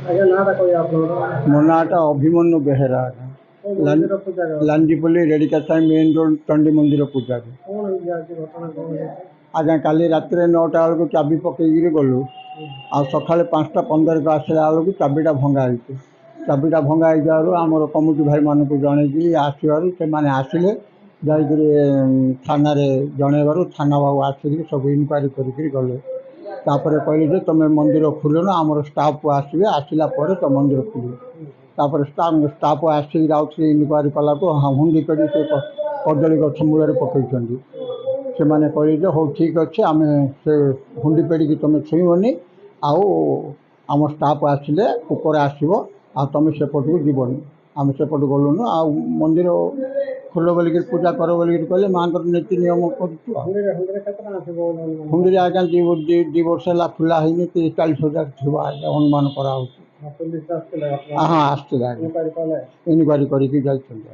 ଆଜ୍ଞା ନାଁଟା କହିବେ ଆପଣଙ୍କର? ମୋ ନାଁଟା ଅଭିମନ୍ୟୁ ବେହେରା। କୋଉ ମନ୍ଦିର ପୂଜା କର? ଲାଞ୍ଜିପଲ୍ଲୀ ରେଡ଼ିକାଟା ମେନ୍ ରୋଡ଼ ଚଣ୍ଡୀ ମନ୍ଦିର ପୂଜାରୀ। କଣ ହେଇଛି ଆଜି ଘଟଣା କଣ ହେଇଛି? ଆଜ୍ଞା କାଲି ରାତିରେ 9ଟା ବେଳକୁ ଚାବି ପକେଇକିରି ଗଲୁ, ଆଉ ସକାଳେ 5ଟା 15କୁ ଆସିଲା ବେଳକୁ ଚାବିଟା ଭଙ୍ଗା ହେଇଛି। ଚାବିଟା ଭଙ୍ଗା ହେଇଯିବାରୁ ଆମର କମିଟି ଭାଇମାନଙ୍କୁ ଜଣେଇକି ଆସିବାରୁ ସେମାନେ ଆସିଲେ, ଯାଇକରି ଥାନାରେ ଜଣେଇବାରୁ ଥାନା ବାବୁ ଆସିକି ସବୁ ଇନକ୍ୱାରି କରିକିରି ଗଲେ। ତାପରେ କହିଲେ ଯେ ତୁମେ ମନ୍ଦିର ଖୋଲୁନ, ଆମର ଷ୍ଟାଫ୍ ଆସିବେ, ଆସିଲା ପରେ ତ ମନ୍ଦିର ଖୋଲିବ। ତାପରେ ଷ୍ଟାଫ୍ ଆସିକି ଆଉଥରେ ଇନକ୍ୱାରି କଲାକୁ ହୁଣ୍ଡି କରି ସେ କଦଳୀ ଗଛ ମୂଳରେ ପକାଇଛନ୍ତି। ସେମାନେ କହିଲେ ଯେ ହଉ ଠିକ୍ ଅଛି, ଆମେ ସେ ହୁଣ୍ଡି ପେଡ଼ିକି ତୁମେ ଛୁଇଁବନି, ଆଉ ଆମ ଷ୍ଟାଫ୍ ଆସିଲେ ଉପରେ ଆସିବ, ଆଉ ତୁମେ ସେପଟକୁ ଯିବନି। ଆମେ ସେପଟୁ ଗଲୁନୁ, ଆଉ ମନ୍ଦିର ଖୋଲ ବୋଲିକିରି ପୂଜା କର ବୋଲିକିରି କହିଲେ, ମାଆଙ୍କର ନୀତି ନିୟମ କରୁଛୁ। ଆଉ ହୁଣ୍ଡିରେ କେତେ ଟଙ୍କା ଥିବ? ହୁଣ୍ଡିରେ ଆଜ୍ଞା ଦୁଇ ବର୍ଷ ହେଲା ଖୋଲା ହେଇନି, 30-40 ହଜାର ଥିବ ଆଜ୍ଞା ଅନୁମାନ କରାହେଉଛି। ପୋଲିସ ଆସିଥିଲା? ହଁ ଆସିଥିଲା ଆଜ୍ଞା, ଇନକ୍ୱାରି କରିକି ଯାଇଛନ୍ତି।